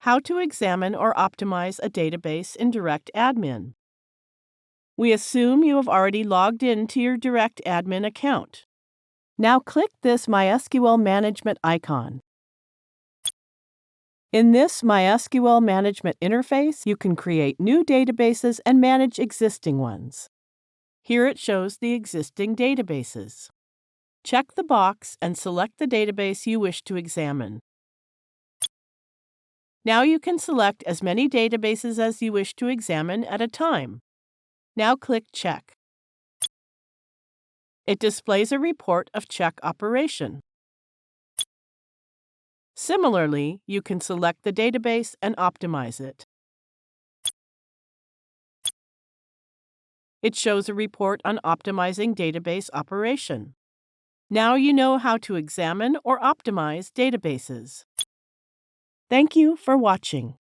How to examine or optimize a database in DirectAdmin. We assume you have already logged in to your DirectAdmin account. Now click this MySQL Management icon. In this MySQL Management interface, you can create new databases and manage existing ones. Here it shows the existing databases. Check the box and select the database you wish to examine. Now you can select as many databases as you wish to examine at a time. Now click Check. It displays a report of check operation. Similarly, you can select the database and optimize it. It shows a report on optimizing database operation. Now you know how to examine or optimize databases. Thank you for watching.